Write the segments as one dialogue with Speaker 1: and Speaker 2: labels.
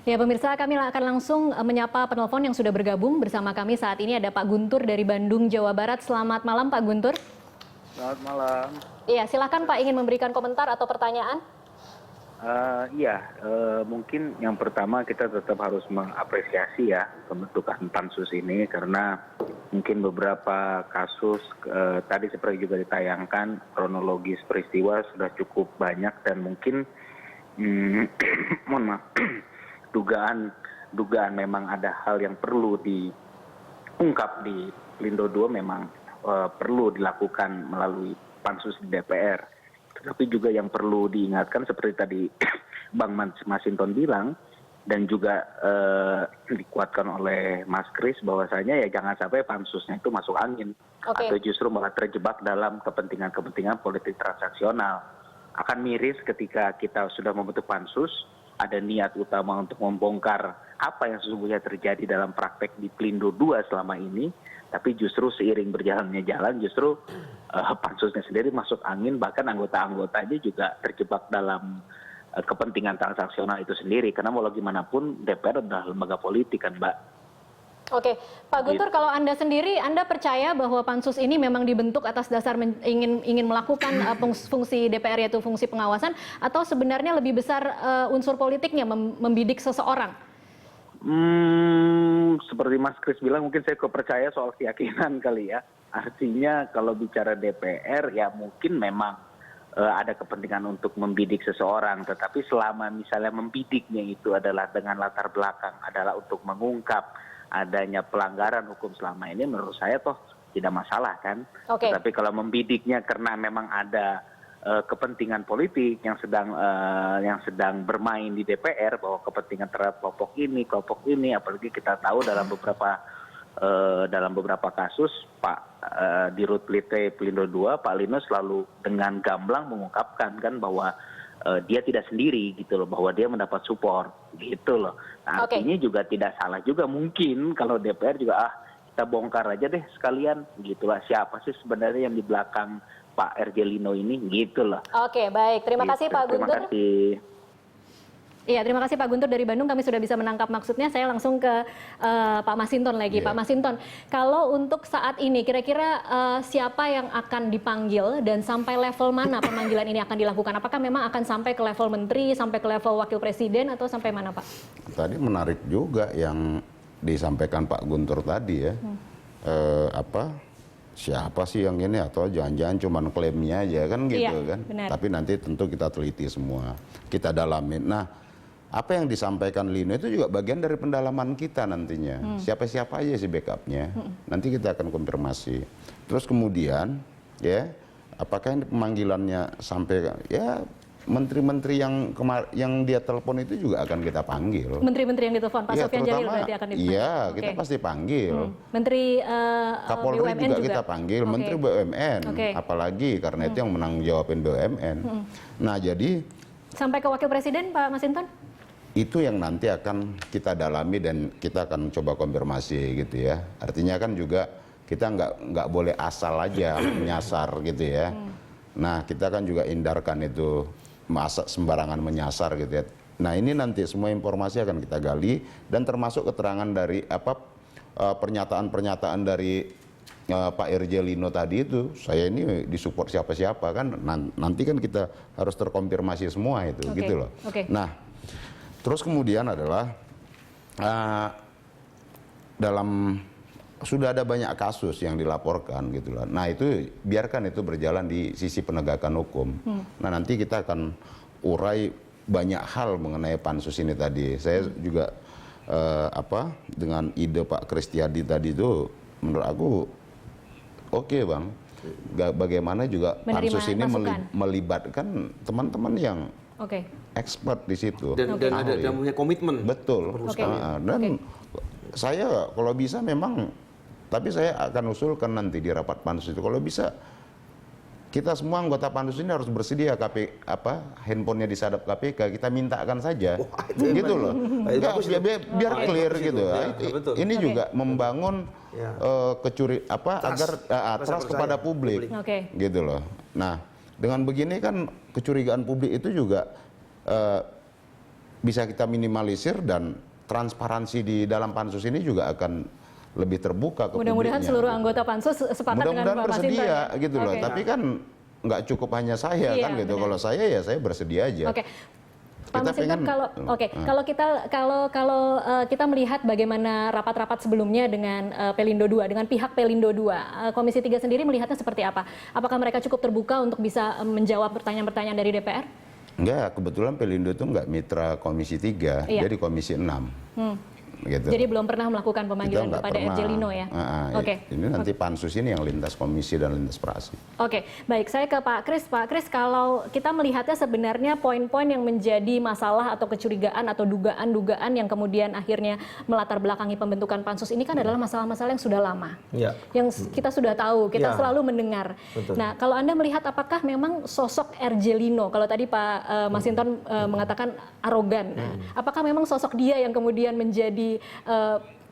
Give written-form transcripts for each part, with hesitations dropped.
Speaker 1: Ya pemirsa, kami akan langsung menyapa penelpon yang sudah bergabung bersama kami saat ini. Ada Pak Guntur dari Bandung, Jawa Barat. Selamat malam Pak Guntur.
Speaker 2: Selamat malam.
Speaker 1: Iya, silakan Pak, ingin memberikan komentar atau pertanyaan?
Speaker 2: Mungkin yang pertama kita tetap harus mengapresiasi ya pembentukan pansus ini, karena mungkin beberapa kasus tadi seperti juga ditayangkan kronologis peristiwa sudah cukup banyak dan mungkin mohon maaf, dugaan memang ada hal yang perlu diungkap di Pelindo II memang perlu dilakukan melalui pansus di DPR. Tetapi juga yang perlu diingatkan seperti tadi Bang Masinton bilang dan juga dikuatkan oleh Mas Kris bahwasanya ya jangan sampai pansusnya itu masuk angin atau justru malah terjebak dalam kepentingan-kepentingan politik transaksional. Akan miris ketika kita sudah membentuk pansus, ada niat utama untuk membongkar apa yang sesungguhnya terjadi dalam praktek di Pelindo II selama ini, tapi justru seiring berjalannya jalan justru pansusnya sendiri masuk angin, bahkan anggota-anggotanya juga terjebak dalam kepentingan transaksional itu sendiri, karena mau gimana pun DPR adalah lembaga politik kan Mbak.
Speaker 1: Oke, Pak Guntur, kalau Anda sendiri, Anda percaya bahwa pansus ini memang dibentuk atas dasar ingin melakukan fungsi DPR, yaitu fungsi pengawasan, atau sebenarnya lebih besar unsur politiknya membidik seseorang?
Speaker 2: Seperti Mas Kris bilang, mungkin saya percaya soal keyakinan kali ya. Artinya kalau bicara DPR ya mungkin memang ada kepentingan untuk membidik seseorang, tetapi selama misalnya membidiknya itu adalah dengan latar belakang adalah untuk mengungkap adanya pelanggaran hukum selama ini, menurut saya toh tidak masalah kan. Tetapi kalau membidiknya karena memang ada kepentingan politik yang sedang bermain di DPR, bahwa kepentingan terhadap kelompok ini, apalagi kita tahu dalam beberapa kasus Pak Dirut Pelindo II, Pak Lino selalu dengan gamblang mengungkapkan kan bahwa dia tidak sendiri gitu loh, bahwa dia mendapat support gitu loh. Nah, artinya juga tidak salah juga mungkin kalau DPR juga kita bongkar aja deh sekalian gitu lah, siapa sih sebenarnya yang di belakang Pak RJ Lino ini gitu loh.
Speaker 1: Oke, baik. Terima kasih Pak Guntur.
Speaker 2: Terima kasih.
Speaker 1: Iya, terima kasih Pak Guntur dari Bandung. Kami sudah bisa menangkap maksudnya. Saya langsung ke Pak Masinton lagi. Pak Masinton, kalau untuk saat ini kira-kira siapa yang akan dipanggil dan sampai level mana pemanggilan ini akan dilakukan? Apakah memang akan sampai ke level menteri, sampai ke level wakil presiden, atau sampai mana Pak?
Speaker 3: Tadi menarik juga yang disampaikan Pak Guntur tadi ya. Siapa sih yang ini, atau jangan-jangan cuma klaimnya aja kan gitu kan. Benar. Tapi nanti tentu kita teliti semua, kita dalamin. Nah, apa yang disampaikan Lino itu juga bagian dari pendalaman kita nantinya. Siapa-siapa aja sih backupnya, nanti kita akan konfirmasi. Terus kemudian ya, apakah ini pemanggilannya sampai ya menteri-menteri yang dia telepon itu juga akan kita panggil.
Speaker 1: Menteri-menteri yang ditelepon, Pak Sofyan Jalil berarti akan dipanggil?
Speaker 3: Iya, kita pasti panggil.
Speaker 1: Menteri
Speaker 3: Kapolri
Speaker 1: BUMN
Speaker 3: juga kita panggil, Menteri BUMN. Apalagi karena itu yang menang jawabin BUMN. Nah jadi
Speaker 1: sampai ke wakil presiden Pak Masinton?
Speaker 3: Itu yang nanti akan kita dalami dan kita akan coba konfirmasi gitu ya. Artinya kan juga kita nggak boleh asal aja menyasar gitu ya. Nah kita kan juga hindarkan itu masa sembarangan menyasar gitu ya. Nah ini nanti semua informasi akan kita gali dan termasuk keterangan dari pernyataan-pernyataan dari Pak RJ Lino tadi itu, saya ini disupport siapa-siapa kan, nanti kan kita harus terkonfirmasi semua itu gitu loh. Nah terus kemudian adalah sudah ada banyak kasus yang dilaporkan gitu loh. Nah itu biarkan itu berjalan di sisi penegakan hukum. Nah nanti kita akan urai banyak hal mengenai pansus ini tadi. Saya juga dengan ide Pak Kristiadi tadi itu menurut aku oke Bang. Bagaimana juga pansus ini melibatkan teman-teman yang expert di situ.
Speaker 4: Dan punya komitmen.
Speaker 3: Betul. Dan saya kalau bisa memang, tapi saya akan usulkan nanti di rapat pansus itu kalau bisa kita semua anggota pansus ini harus bersedia handphonenya disadap KPK, kita mintakan saja. Gitu loh. Biar clear gitu. Ini juga membangun agar trust kepada publik. Gitu loh. Nah, dengan begini kan kecurigaan publik itu juga bisa kita minimalisir dan transparansi di dalam pansus ini juga akan lebih terbuka ke
Speaker 1: Mudah-mudahan
Speaker 3: publiknya.
Speaker 1: seluruh anggota pansus sepakat dengan
Speaker 3: Mudah-mudahan
Speaker 1: Pak Masinton.
Speaker 3: bersedia gitu loh.
Speaker 1: Oke.
Speaker 3: Tapi kan nggak cukup hanya saya
Speaker 1: Iya,
Speaker 3: kan gitu.
Speaker 1: benar.
Speaker 3: Kalau saya ya saya bersedia aja.
Speaker 1: Oke. Pak
Speaker 3: Kita
Speaker 1: Masinton,
Speaker 3: pengen-
Speaker 1: kalau kita melihat bagaimana rapat-rapat sebelumnya dengan Pelindo II, dengan pihak Pelindo II, Komisi 3 sendiri melihatnya seperti apa? Apakah mereka cukup terbuka untuk bisa menjawab pertanyaan-pertanyaan dari DPR?
Speaker 3: Enggak, kebetulan Pelindo itu enggak mitra Komisi 3,
Speaker 1: Iya.
Speaker 3: dia di Komisi 6. Gitu.
Speaker 1: Jadi belum pernah melakukan pemanggilan
Speaker 3: Kita nggak
Speaker 1: kepada
Speaker 3: pernah.
Speaker 1: RJ Lino ya? Oke.
Speaker 3: Ini nanti pansus ini yang lintas komisi dan lintas praksi.
Speaker 1: Oke, baik. Saya ke Pak Kris. Pak Kris, kalau kita melihatnya sebenarnya poin-poin yang menjadi masalah atau kecurigaan atau dugaan-dugaan yang kemudian akhirnya melatar belakangi pembentukan pansus ini kan adalah masalah-masalah yang sudah lama.
Speaker 4: Ya.
Speaker 1: Yang kita sudah tahu, kita
Speaker 4: Ya.
Speaker 1: selalu mendengar.
Speaker 4: Betul.
Speaker 1: Nah, kalau Anda melihat apakah memang sosok RJ Lino, kalau tadi Pak Masinton mengatakan arogan, nah, apakah memang sosok dia yang kemudian menjadi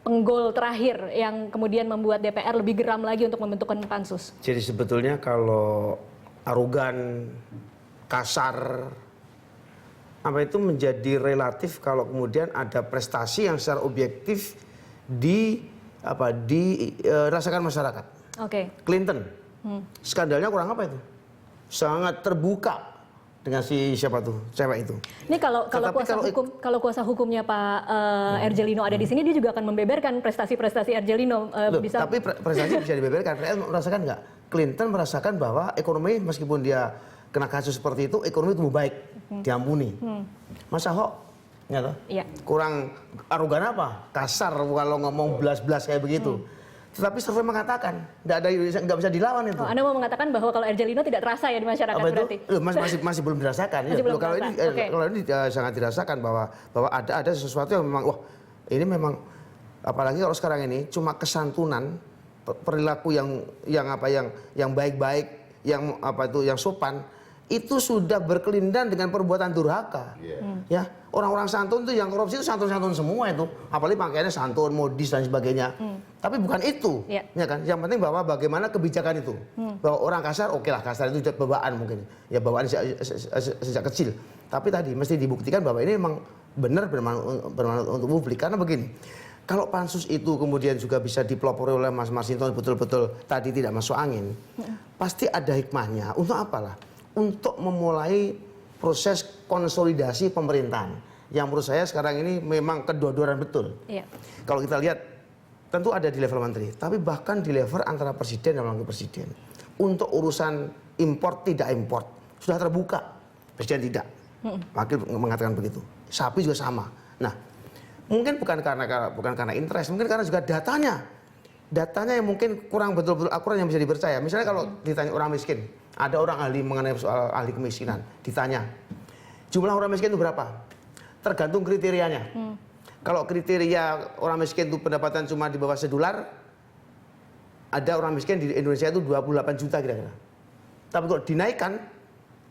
Speaker 1: penggol terakhir yang kemudian membuat DPR lebih geram lagi untuk membentukkan pansus?
Speaker 4: Jadi sebetulnya kalau arogan, kasar, apa itu menjadi relatif kalau kemudian ada prestasi yang secara objektif dirasakan masyarakat.
Speaker 1: Oke.
Speaker 4: Clinton, skandalnya kurang apa itu? Sangat terbuka dengan si siapa tuh, cewek itu.
Speaker 1: Ini kalau
Speaker 4: Tetapi
Speaker 1: kuasa hukumnya Pak RJ Lino ada di sini, dia juga akan membeberkan prestasi-prestasi RJ Lino.
Speaker 4: Tapi prestasi bisa dibeberkan. Rakyat merasakan nggak? Clinton merasakan bahwa ekonomi meskipun dia kena kasus seperti itu, ekonomi tumbuh baik, diampuni. Masa Ahok, ya toh?
Speaker 1: Iya.
Speaker 4: Kurang arogan apa? Kasar kalau ngomong belas-belas kayak begitu. Tetapi survei mengatakan nggak bisa dilawan itu.
Speaker 1: Anda mau mengatakan bahwa kalau RJ Lino tidak terasa ya di masyarakat
Speaker 4: Apa itu?
Speaker 1: berarti?
Speaker 4: Loh, masih belum dirasakan.
Speaker 1: Masih belum
Speaker 4: Kalau
Speaker 1: terasa.
Speaker 4: ini
Speaker 1: Oke.
Speaker 4: kalau ini sangat dirasakan bahwa ada sesuatu yang memang wah ini memang apalagi kalau sekarang ini cuma kesantunan perilaku yang baik-baik yang sopan itu sudah berkelindan dengan perbuatan durhaka. Ya, orang-orang santun tuh yang korupsi itu santun-santun semua itu. Apalagi pakaiannya santun, modis dan sebagainya. Tapi bukan itu.
Speaker 1: Iya.
Speaker 4: Ya kan? Yang penting bahwa bagaimana kebijakan itu. Bahwa orang kasar, oke lah kasar itu bawaan mungkin. Ya bawaan sejak kecil. Tapi tadi mesti dibuktikan bahwa ini memang benar bermanfaat untuk publik. Karena begini, kalau pansus itu kemudian juga bisa dipelopori oleh Mas Masinton betul-betul tadi tidak masuk angin, pasti ada hikmahnya. Untuk apalah? Untuk memulai proses konsolidasi pemerintahan. Yang menurut saya sekarang ini memang kedua-duaan betul.
Speaker 1: Iya.
Speaker 4: Kalau kita lihat, tentu ada di level menteri, tapi bahkan di level antara presiden dan wakil presiden. Untuk urusan import tidak import, sudah terbuka. Presiden tidak. Wakil mengatakan begitu. Sapi juga sama. Nah, mungkin bukan karena interest, mungkin karena juga datanya. Datanya yang mungkin kurang betul-betul akurat yang bisa dipercaya. Misalnya kalau ditanya orang miskin, ada orang ahli mengenai soal ahli kemiskinan, ditanya, jumlah orang miskin itu berapa? Tergantung kriterianya. Kalau kriteria orang miskin itu pendapatan cuma di bawah $1, ada orang miskin di Indonesia itu 28 juta kira-kira. Tapi kalau dinaikkan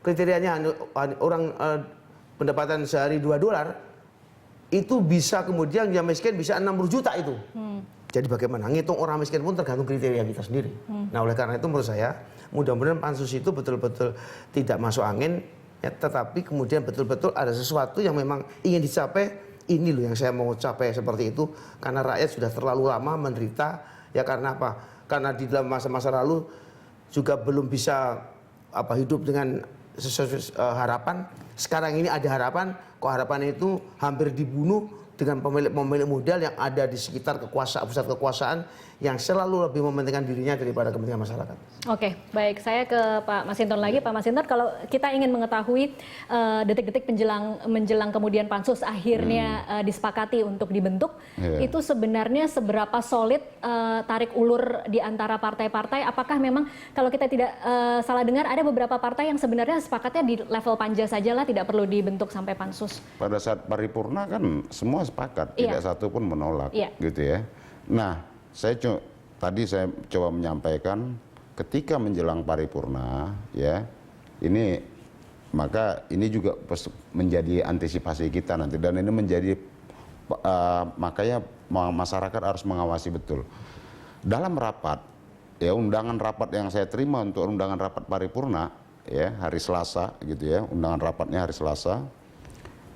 Speaker 4: kriterianya orang pendapatan sehari $2, itu bisa kemudian yang miskin bisa 60 juta itu. Jadi bagaimana? Ngitung orang miskin pun tergantung kriteria kita sendiri. Nah oleh karena itu menurut saya, mudah-mudahan pansus itu betul-betul tidak masuk angin, ya, tetapi kemudian betul-betul ada sesuatu yang memang ingin dicapai. Ini loh yang saya mau capai seperti itu, karena rakyat sudah terlalu lama menderita. Ya karena apa? Karena di dalam masa-masa lalu juga belum bisa hidup dengan sesuai harapan. Sekarang ini ada harapan, kok harapan itu hampir dibunuh dengan pemilik modal yang ada di sekitar pusat kekuasaan yang selalu lebih mementingkan dirinya daripada kepentingan masyarakat.
Speaker 1: Oke, baik. Saya ke Pak Masinton lagi. Pak Masinton, kalau kita ingin mengetahui detik-detik menjelang kemudian pansus akhirnya disepakati untuk dibentuk, itu sebenarnya seberapa solid tarik ulur di antara partai-partai? Apakah memang kalau kita tidak salah dengar ada beberapa partai yang sebenarnya sepakatnya di level panja sajalah, tidak perlu dibentuk sampai pansus?
Speaker 3: Pada saat paripurna kan semua sepakat,
Speaker 1: Iya.
Speaker 3: tidak satu pun menolak,
Speaker 1: Iya.
Speaker 3: gitu ya. Nah, tadi saya coba menyampaikan ketika menjelang paripurna, ya, maka ini juga menjadi antisipasi kita nanti, dan ini menjadi makanya masyarakat harus mengawasi betul. Dalam rapat, ya undangan rapat yang saya terima untuk undangan rapat paripurna, ya hari Selasa, gitu ya, undangan rapatnya hari Selasa,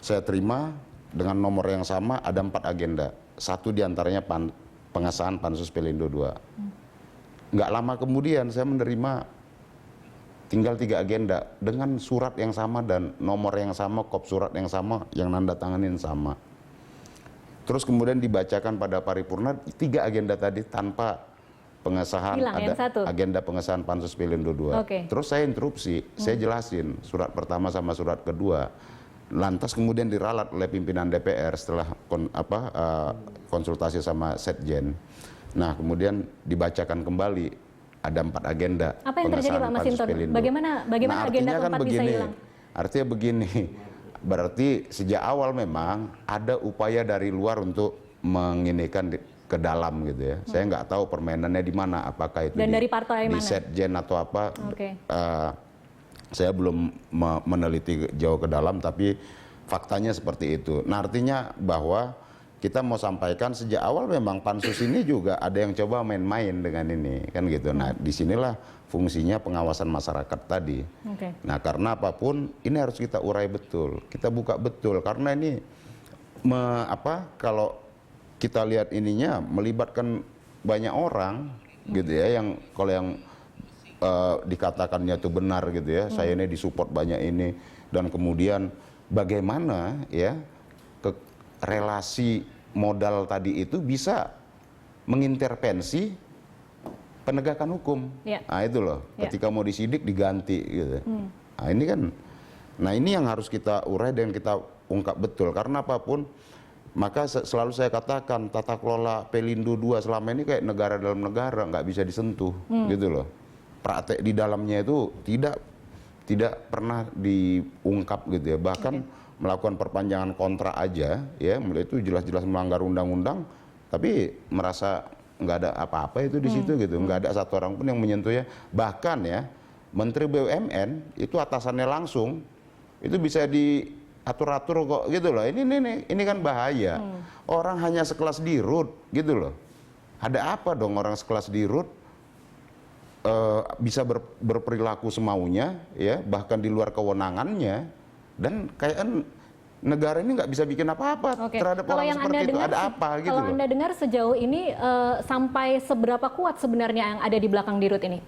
Speaker 3: saya terima dengan nomor yang sama ada 4 agenda. Satu diantaranya pengesahan Pansus Pelindo II. Nggak lama kemudian saya menerima tinggal 3 agenda dengan surat yang sama dan nomor yang sama, kop surat yang sama, yang nanda tanganin sama. Terus kemudian dibacakan pada paripurna 3 agenda tadi tanpa pengesahan,
Speaker 1: hilang
Speaker 3: ada
Speaker 1: yang satu.
Speaker 3: agenda pengesahan Pansus Pelindo II.
Speaker 1: Oke.
Speaker 3: Terus saya interupsi, saya jelasin surat pertama sama surat kedua. Lantas kemudian diralat oleh pimpinan DPR setelah konsultasi sama Setjen. Nah kemudian dibacakan kembali ada 4 agenda.
Speaker 1: Apa yang terjadi Pak Masinton? Bagaimana
Speaker 3: Nah,
Speaker 1: agenda
Speaker 3: artinya kan
Speaker 1: keempat bisa
Speaker 3: begini,
Speaker 1: hilang?
Speaker 3: artinya begini, berarti sejak awal memang ada upaya dari luar untuk menginikan ke dalam gitu ya. Saya nggak tahu permainannya di mana, apakah itu
Speaker 1: Dan dari partai
Speaker 3: di
Speaker 1: mana?
Speaker 3: Setjen atau apa.
Speaker 1: Oke.
Speaker 3: Saya belum meneliti jauh ke dalam, tapi faktanya seperti itu. Nah artinya bahwa kita mau sampaikan sejak awal memang pansus ini juga ada yang coba main-main dengan ini kan gitu. Nah disinilah fungsinya pengawasan masyarakat tadi.
Speaker 1: Oke.
Speaker 3: Nah karena apapun ini harus kita urai betul, kita buka betul karena ini kalau kita lihat ininya melibatkan banyak orang gitu ya, yang kalau yang dikatakannya itu benar gitu ya, saya ini disupport banyak ini, dan kemudian bagaimana ya relasi modal tadi itu bisa mengintervensi penegakan hukum.
Speaker 1: Ya.
Speaker 3: Nah itu loh,
Speaker 1: Ya.
Speaker 3: ketika mau disidik diganti gitu. Nah ini kan, nah ini yang harus kita urai dan kita ungkap betul karena apapun. Maka selalu saya katakan tata kelola Pelindo II selama ini kayak negara dalam negara, nggak bisa disentuh gitu loh. Praktek di dalamnya itu tidak pernah diungkap gitu ya. Bahkan melakukan perpanjangan kontrak aja ya, itu jelas-jelas melanggar undang-undang, tapi merasa nggak ada apa-apa itu di situ gitu. Nggak ada satu orang pun yang menyentuhnya. Bahkan ya Menteri BUMN itu atasannya langsung itu bisa diatur-atur kok gitu loh. Ini kan bahaya. Orang hanya sekelas Dirut gitu loh. Ada apa dong orang sekelas Dirut bisa berperilaku semaunya ya, bahkan di luar kewenangannya, dan kayak negara ini nggak bisa bikin apa-apa terhadap
Speaker 1: Kalau
Speaker 3: orang
Speaker 1: yang
Speaker 3: seperti
Speaker 1: Anda
Speaker 3: itu.
Speaker 1: dengar,
Speaker 3: Ada apa gitu
Speaker 1: kalau
Speaker 3: loh.
Speaker 1: Anda dengar sejauh ini sampai seberapa kuat sebenarnya yang ada di belakang Dirut ini?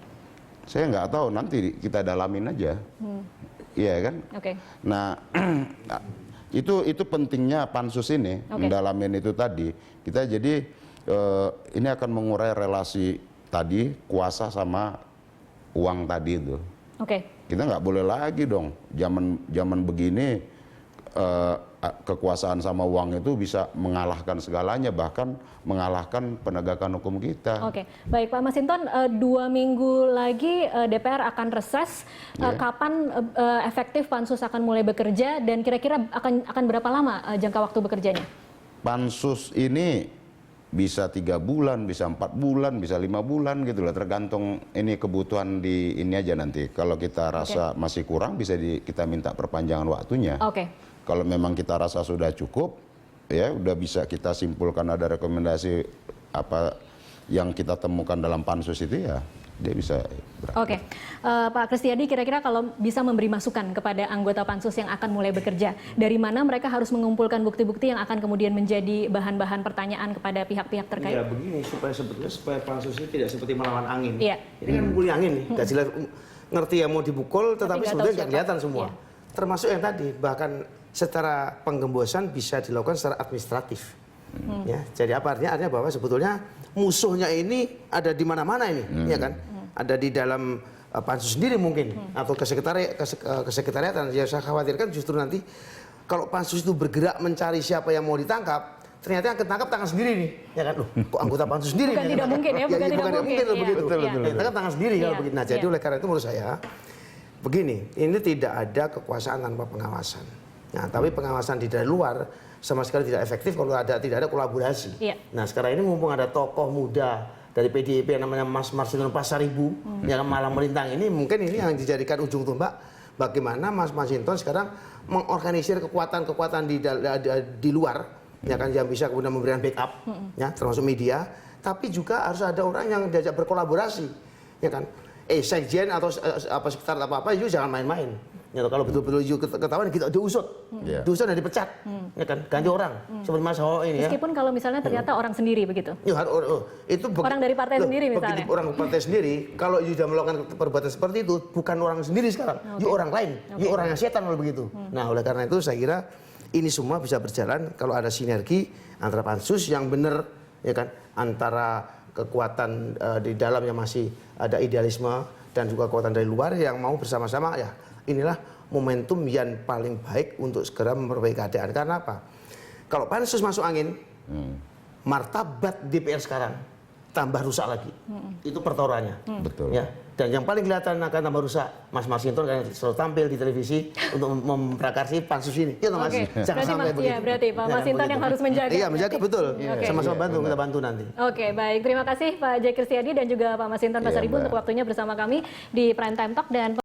Speaker 3: Saya nggak tahu, nanti kita dalamin aja. Iya kan?
Speaker 1: Oke.
Speaker 3: Nah, itu pentingnya pansus ini, mendalamin itu tadi. Kita jadi ini akan mengurai relasi tadi kuasa sama uang tadi itu.
Speaker 1: Oke.
Speaker 3: Kita nggak boleh lagi dong zaman begini kekuasaan sama uang itu bisa mengalahkan segalanya, bahkan mengalahkan penegakan hukum kita.
Speaker 1: Oke, baik Pak Masinton, 2 minggu lagi DPR akan reses. Kapan efektif pansus akan mulai bekerja dan kira-kira akan berapa lama jangka waktu bekerjanya?
Speaker 3: Pansus ini bisa 3 bulan, bisa 4 bulan, bisa 5 bulan gitu loh, tergantung ini kebutuhan di ini aja nanti. Kalau kita rasa masih kurang bisa kita minta perpanjangan waktunya.
Speaker 1: Oke.
Speaker 3: Kalau memang kita rasa sudah cukup, ya udah bisa kita simpulkan ada rekomendasi apa yang kita temukan dalam pansus itu ya dia bisa berakhir.
Speaker 1: Oke, Pak Kristiadi, kira-kira kalau bisa memberi masukan kepada anggota pansus yang akan mulai bekerja, dari mana mereka harus mengumpulkan bukti-bukti yang akan kemudian menjadi bahan-bahan pertanyaan kepada pihak-pihak terkait?
Speaker 4: Ya begini, supaya pansus ini tidak seperti melawan angin.
Speaker 1: Iya.
Speaker 4: Ini kan mukuli angin nih, nggak jelas, ngerti yang mau dipukul, tetapi
Speaker 1: nggak
Speaker 4: sebetulnya
Speaker 1: tahu
Speaker 4: nggak kelihatan semua.
Speaker 1: Iya.
Speaker 4: Termasuk yang tadi, bahkan secara penggembosan bisa dilakukan secara administratif. Ya, jadi apa artinya? Artinya bahwa sebetulnya musuhnya ini ada di mana-mana ini, ya kan? Ada di dalam pansus sendiri mungkin, atau kesekretariatan. Yang saya khawatirkan justru nanti kalau pansus itu bergerak mencari siapa yang mau ditangkap, ternyata yang ketangkap tangan sendiri nih, ya kan? Loh, kok anggota pansus sendiri?
Speaker 1: Bukan tidak mungkin ya, bukan tidak mungkin.
Speaker 4: Begitu.
Speaker 3: Betul.
Speaker 4: Ketangkap tangan sendiri kalau begitu. Nah, jadi
Speaker 1: Iya.
Speaker 4: oleh karena itu menurut saya begini, ini tidak ada kekuasaan tanpa pengawasan. Nah, tapi pengawasan di dari luar sama sekali tidak efektif kalau tidak ada kolaborasi.
Speaker 1: Iya.
Speaker 4: Nah, sekarang ini mumpung ada tokoh muda dari PDIP yang namanya Mas Masinton Pasaribu yang malah melintang ini, mungkin ini yang dijadikan ujung tombak bagaimana Mas Masinton sekarang mengorganisir kekuatan-kekuatan di luar, ya kan, yang bisa kemudian memberikan backup, ya, termasuk media, tapi juga harus ada orang yang diajak berkolaborasi, ya kan. Sekjen atau sekitar apa-apa itu jangan main-main. Ya, kalau betul-betul ketahuan kita diusut, diusut dan dipecat, ya kan, ganti orang, seperti Mas Ho ini ya.
Speaker 1: Meskipun kalau misalnya ternyata orang sendiri begitu.
Speaker 4: Ya, itu
Speaker 1: orang dari partai sendiri misalnya.
Speaker 4: Begitu orang partai sendiri, kalau sudah melakukan perbuatan seperti itu, bukan orang sendiri sekarang, orang lain, orang yang setan kalau begitu. Nah, oleh karena itu saya kira ini semua bisa berjalan kalau ada sinergi antara pansus yang benar, ya kan, antara kekuatan di dalam yang masih ada idealisme dan juga kekuatan dari luar yang mau bersama-sama ya. Inilah momentum yang paling baik untuk segera memperbaiki keadaan. Karena apa? Kalau pansus masuk angin, martabat DPR sekarang tambah rusak lagi. Itu pertaruhannya.
Speaker 3: Betul.
Speaker 4: Ya. Dan yang paling kelihatan akan tambah rusak, Mas Masinton kan selalu tampil di televisi untuk memprakarsi pansus ini. Iya, Mas. Jangan sampai begitu.
Speaker 1: Berarti Pak Masinton yang harus menjaga.
Speaker 4: Iya, menjaga betul. Sama-sama bantu, kita bantu nanti.
Speaker 1: Oke, baik. Terima kasih Pak Jai Kristiadi dan juga Pak Masinton Pasaribu untuk waktunya bersama kami di Prime Time Talk dan